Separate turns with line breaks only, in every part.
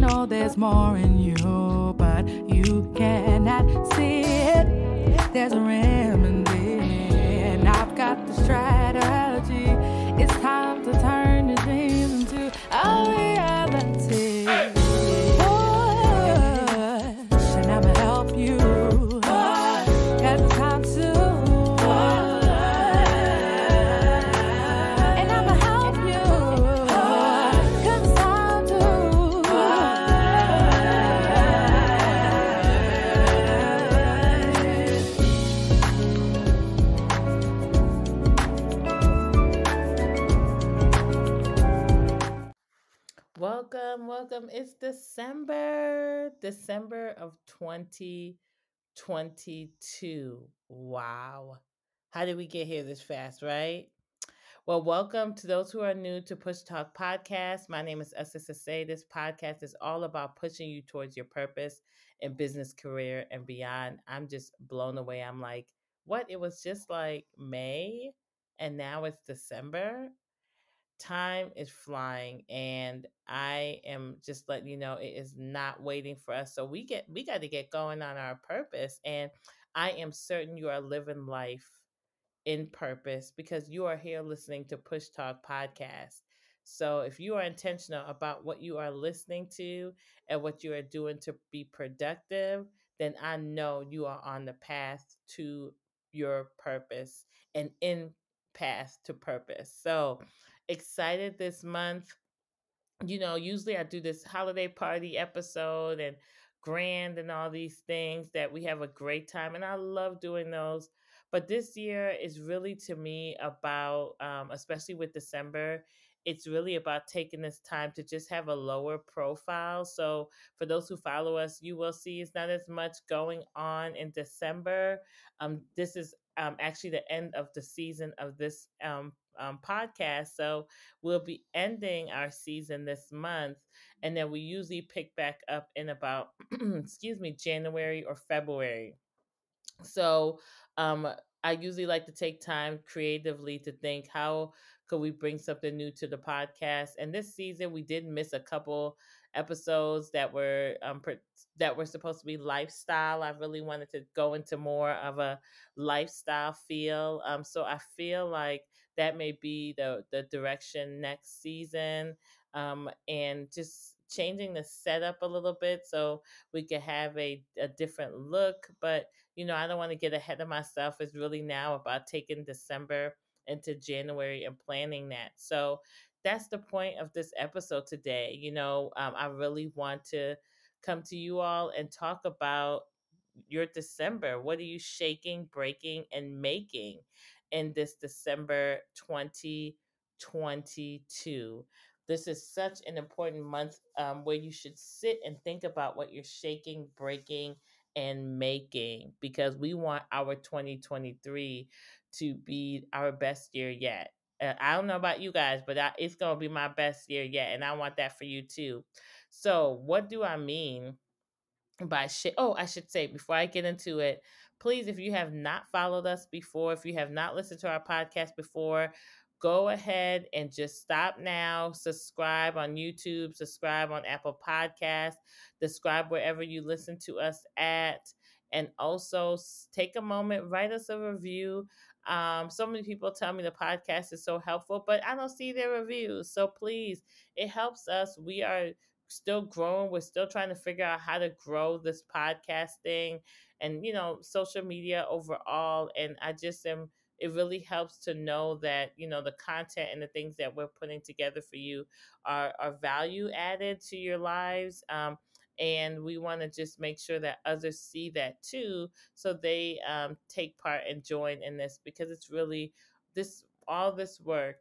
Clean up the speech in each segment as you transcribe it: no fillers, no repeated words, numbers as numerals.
know there's more in you, but you cannot see it. There's a remedy, and I've got the strategy. It's time to turn your dreams into a reality. And I'ma help you. Got the time to. And I'ma help you. 'Cause it's time to.
Welcome. It's December of 2022. Wow. How did we get here this fast, right? Well, welcome to those who are new to Push Talk Podcast. My name is Ose Sesay. This podcast is all about pushing you towards your purpose in business, career, and beyond. I'm just blown away. I'm like, what? It was just like May, and now it's December. Time is flying, and I am just letting you know it is not waiting for us. So we got to get going on our purpose, and I am certain you are living life in purpose because you are here listening to Push Talk Podcast. So if you are intentional about what you are listening to and what you are doing to be productive, then I know you are on the path to your purpose and in path to purpose. So excited this month. Usually I do this holiday party episode and grand and all these things that we have a great time. And I love doing those. But this year is really to me about, especially with December, it's really about taking this time to just have a lower profile. So for those who follow us, you will see it's not as much going on in December. This is actually the end of the season of this podcast. So we'll be ending our season this month, and then we usually pick back up in about, January or February. So um, I usually like to take time creatively to think how could we bring something new to the podcast. And this season we did miss a couple episodes that were supposed to be lifestyle. I really wanted to go into more of a lifestyle feel. So I feel like that may be the direction next season, and just changing the setup a little bit so we could have a different look. But I don't want to get ahead of myself. It's really now about taking December into January and planning that. So that's the point of this episode today. I really want to come to you all and talk about your December. What are you shaking, breaking, and making in this December 2022? This is such an important month where you should sit and think about what you're shaking, breaking, and making, because we want our 2023 to be our best year yet. I don't know about you guys, but it's going to be my best year yet. And I want that for you too. So what do I mean by shit? Oh, I should say before I get into it, please, if you have not followed us before, if you have not listened to our podcast before, go ahead and just stop now. Subscribe on YouTube, subscribe on Apple Podcasts, subscribe wherever you listen to us at, and also take a moment, write us a review. So many people tell me the podcast is so helpful, but I don't see their reviews. So please, it helps us. We are still growing. We're still trying to figure out how to grow this podcasting and, social media overall. And it really helps to know that, the content and the things that we're putting together for you are value added to your lives. And we want to just make sure that others see that too, so they take part and join in this, because it's really all this work,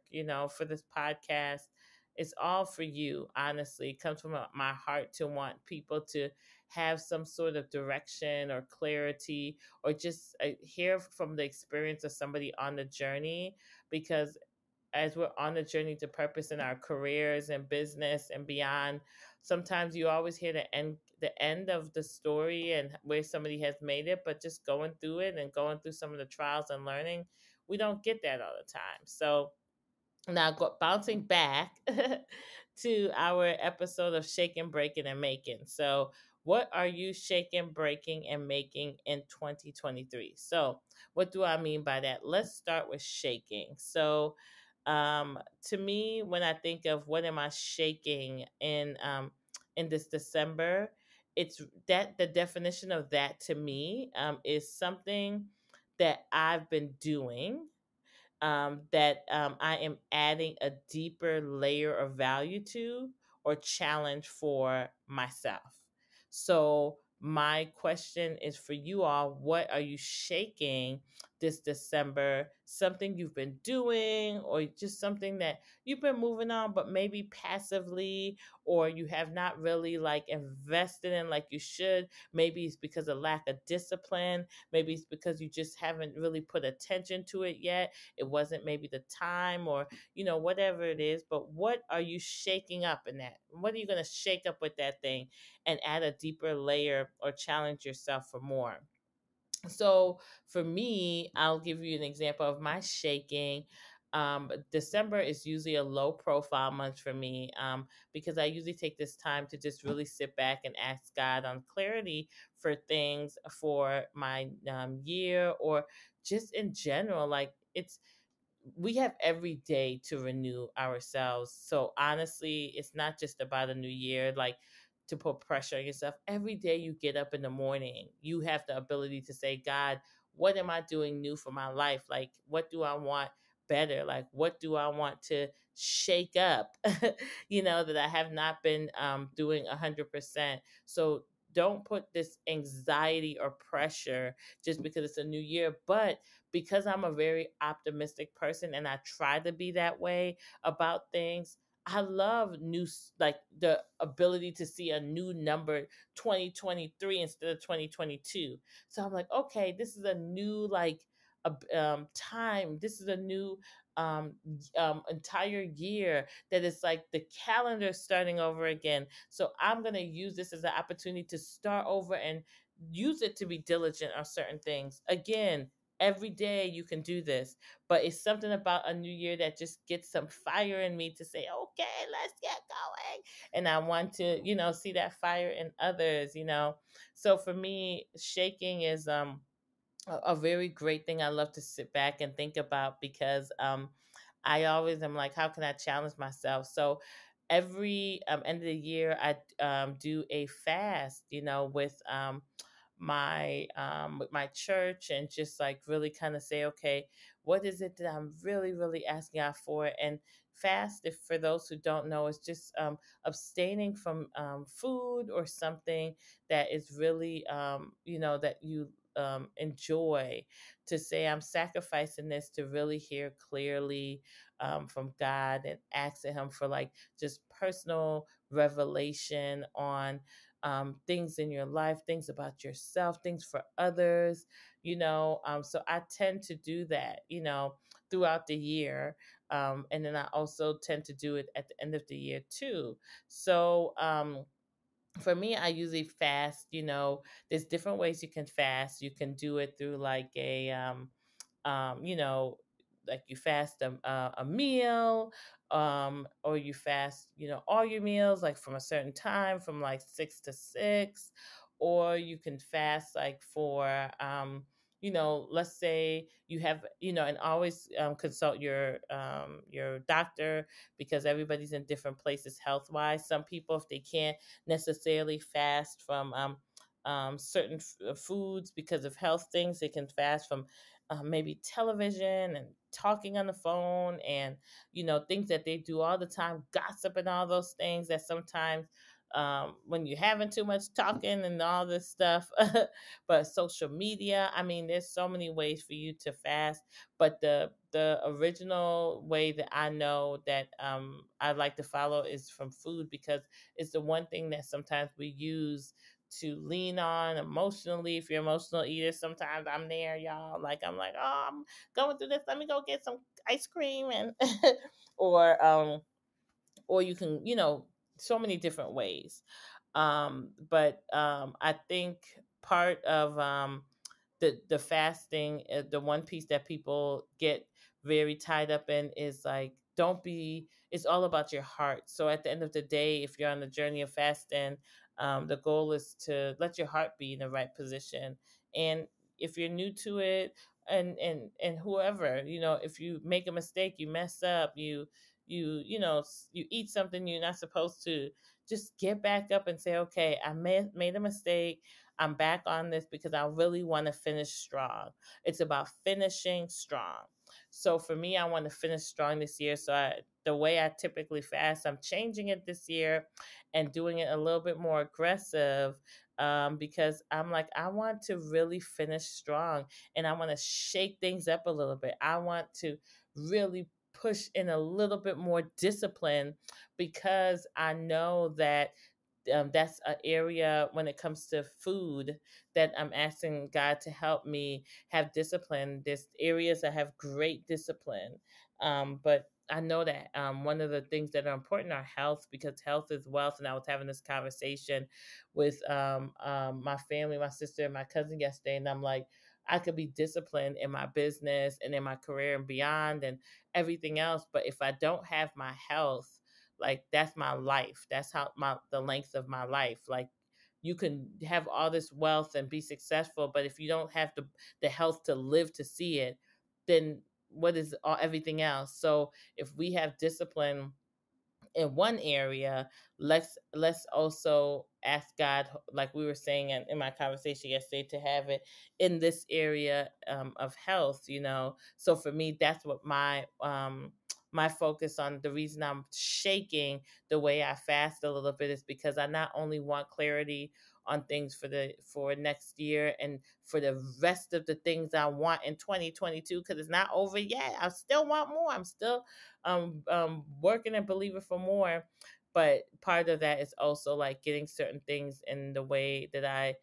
for this podcast. It's all for you, honestly. It comes from my heart to want people to have some sort of direction or clarity, or just hear from the experience of somebody on the journey. Because as we're on the journey to purpose in our careers and business and beyond, sometimes you always hear the end of the story and where somebody has made it, but just going through it and going through some of the trials and learning, we don't get that all the time. So now bouncing back to our episode of Shaking, Breaking, and Making. So, what are you shaking, breaking, and making in 2023? So, what do I mean by that? Let's start with shaking. So, to me, when I think of what am I shaking in this December, it's that the definition of that to me is something that I've been doing that I am adding a deeper layer of value to or challenge for myself. So, my question is for you all, what are you shaking this December? Something you've been doing, or just something that you've been moving on, but maybe passively, or you have not really like invested in like you should. Maybe it's because of lack of discipline. Maybe it's because you just haven't really put attention to it yet. It wasn't maybe the time, or whatever it is. But what are you shaking up in that? What are you going to shake up with that thing and add a deeper layer or challenge yourself for more? So for me, I'll give you an example of my shaking. December is usually a low profile month for me, because I usually take this time to just really sit back and ask God on clarity for things for my year, or just in general. Like, we have every day to renew ourselves. So honestly, it's not just about a new year, like to put pressure on yourself. Every day you get up in the morning, you have the ability to say, God, what am I doing new for my life? Like, what do I want better? Like, what do I want to shake up, that I have not been doing 100%. So don't put this anxiety or pressure just because it's a new year. But because I'm a very optimistic person and I try to be that way about things, I love like the ability to see a new number 2023 instead of 2022. So I'm like, okay, this is a new like time. This is a new um, entire year that is like the calendar starting over again. So I'm going to use this as an opportunity to start over and use it to be diligent on certain things. Again, every day you can do this, but it's something about a new year that just gets some fire in me to say, okay, let's get going. And I want to, see that fire in others. So for me, shaking is a very great thing I love to sit back and think about, because I always am like, how can I challenge myself? So every end of the year, I do a fast, with my church, and just like really kind of say, okay, what is it that I'm really really asking God for? And fast, if for those who don't know, is just abstaining from food or something that is really that you enjoy, to say I'm sacrificing this to really hear clearly from God, and asking Him for like just personal revelation on things in your life, things about yourself, things for others. So I tend to do that, throughout the year. And then I also tend to do it at the end of the year too. So, for me, I usually fast. There's different ways you can fast. You can do it through like um, you know, like you fast a meal, or you fast, all your meals like from a certain time, from like 6 to 6, or you can fast like for, let's say you have, and always consult your doctor, because everybody's in different places health wise. Some people, if they can't necessarily fast from certain foods because of health things, they can fast from maybe television and talking on the phone, and things that they do all the time, gossip and all those things that sometimes, when you're having too much talking and all this stuff. But social media, I mean, there's so many ways for you to fast, but the original way that I know that I like to follow is from food, because it's the one thing that sometimes we use to lean on emotionally. If you're an emotional eater, sometimes I'm there, y'all. Like, I'm like, oh, I'm going through this. Let me go get some ice cream, and or you can, so many different ways. But I think part of the fasting, the one piece that people get very tied up in is like, don't be it's all about your heart. So at the end of the day, if you're on the journey of fasting, the goal is to let your heart be in the right position. And if you're new to it, and whoever, if you make a mistake, you mess up, you eat something you're not supposed to, just get back up and say, okay, made a mistake. I'm back on this because I really want to finish strong. It's about finishing strong. So for me, I want to finish strong this year. So the way I typically fast, I'm changing it this year and doing it a little bit more aggressive, because I'm like, I want to really finish strong, and I want to shake things up a little bit. I want to really push in a little bit more discipline, because I know that that's an area when it comes to food that I'm asking God to help me have discipline. There's areas that have great discipline, but I know that one of the things that are important are health, because health is wealth. And I was having this conversation with my family, my sister, and my cousin yesterday, and I'm like, I could be disciplined in my business and in my career and beyond and everything else, but if I don't have my health, like that's my life. That's how the length of my life. Like, you can have all this wealth and be successful, but if you don't have the health to live to see it, then what is everything else? So if we have discipline in one area, let's also ask God, like we were saying in my conversation yesterday, to have it in this area of health. So for me, that's what my focus on. The reason I'm shaking the way I fast a little bit is because I not only want clarity on things for next year and for the rest of the things I want in 2022, because it's not over yet. I still want more. I'm still working and believing for more. But part of that is also like getting certain things in the way that I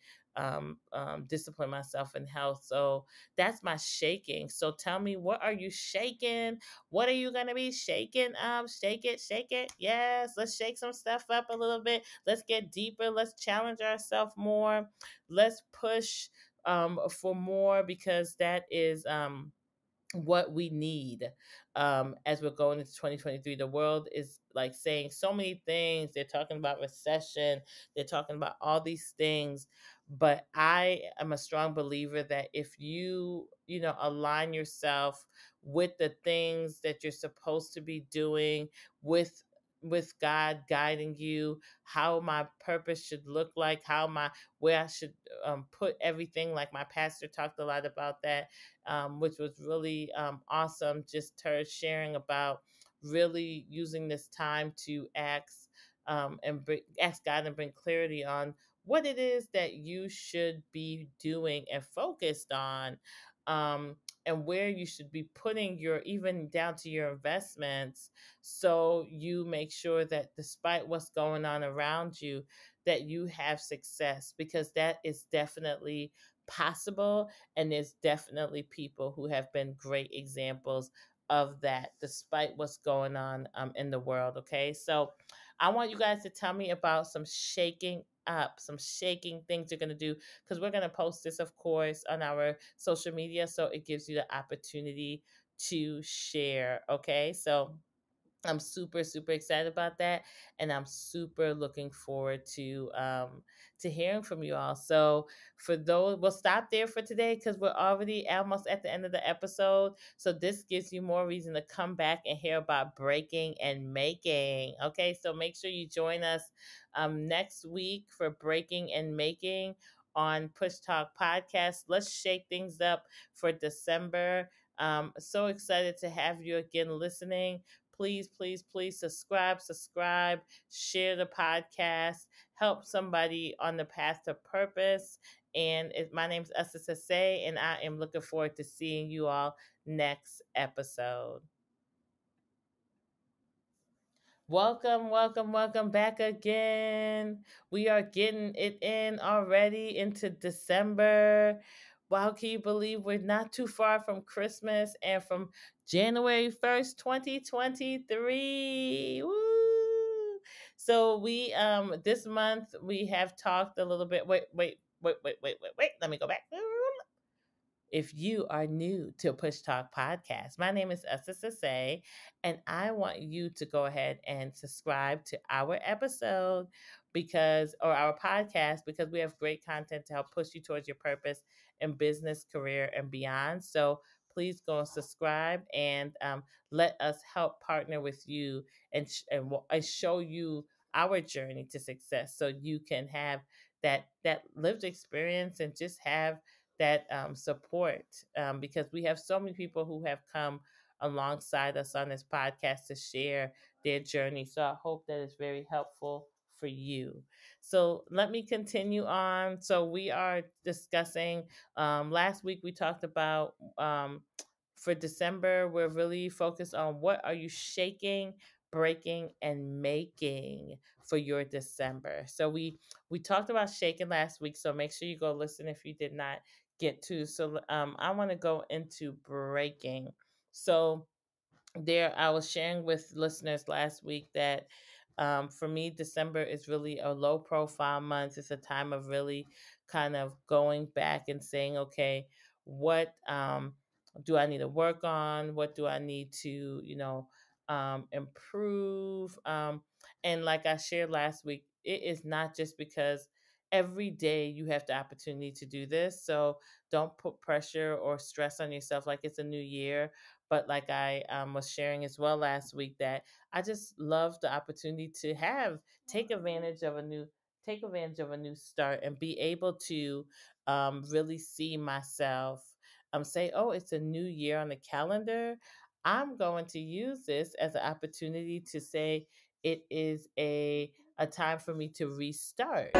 discipline myself in health. So that's my shaking. So tell me, what are you shaking? What are you gonna be shaking? Shake it, shake it. Yes, let's shake some stuff up a little bit. Let's get deeper. Let's challenge ourselves more. Let's push for more, because that is what we need as we're going into 2023. The world is like saying so many things. They're talking about recession, they're talking about all these things, but I am a strong believer that if you align yourself with the things that you're supposed to be doing, with God guiding you, how my purpose should look like, where I should put everything. Like my pastor talked a lot about that, which was really awesome. Just her sharing about really using this time to ask God and bring clarity on what it is that you should be doing and focused on, um, and where you should be putting your, even down to your investments, so you make sure that despite what's going on around you, that you have success, because that is definitely possible. And there's definitely people who have been great examples of that, despite what's going on in the world. Okay, so I want you guys to tell me about some shaking up, some shaking things you're going to do, because we're going to post this, of course, on our social media, so it gives you the opportunity to share. Okay, so I'm super, super excited about that, and I'm super looking forward to hearing from you all. So for those, we'll stop there for today because we're already almost at the end of the episode. So this gives you more reason to come back and hear about breaking and making. Okay, so make sure you join us next week for breaking and making on Push Talk Podcast. Let's shake things up for December. So excited to have you again listening. Please, please, please subscribe, share the podcast, help somebody on the path to purpose. And my name is Ose Sesay, and I am looking forward to seeing you all next episode. Welcome, welcome, welcome back again. We are getting it in already into December. Wow, can you believe we're not too far from Christmas and from January 1st, 2023? Woo! So we this month we have talked a little bit. Wait. Let me go back. if you are new to Push Talk Podcast. My name is Ose Sesay, and I want you to go ahead and subscribe to our episode or our podcast, because we have great content to help push you towards your purpose in business, career, and beyond. So please go and subscribe, and let us help partner with you and show you our journey to success, so you can have that lived experience and just have that support, because we have so many people who have come alongside us on this podcast to share their journey. So I hope that is very helpful for you. So let me continue on. So we are discussing, last week we talked about, for December, we're really focused on what are you shaking, breaking, and making for your December. So we talked about shaking last week, so make sure you go listen if you did not get to. So I want to go into breaking. So there, I was sharing with listeners last week that, for me, December is really a low profile month. It's a time of really kind of going back and saying, okay, what do I need to work on? What do I need to, improve? And like I shared last week, it is not just because every day you have the opportunity to do this. So don't put pressure or stress on yourself like it's a new year. But like I was sharing as well last week, that I just love the opportunity to take advantage of a new take advantage of a new start, and be able to really see myself, say, oh, it's a new year on the calendar. I'm going to use this as an opportunity to say it is a time for me to restart.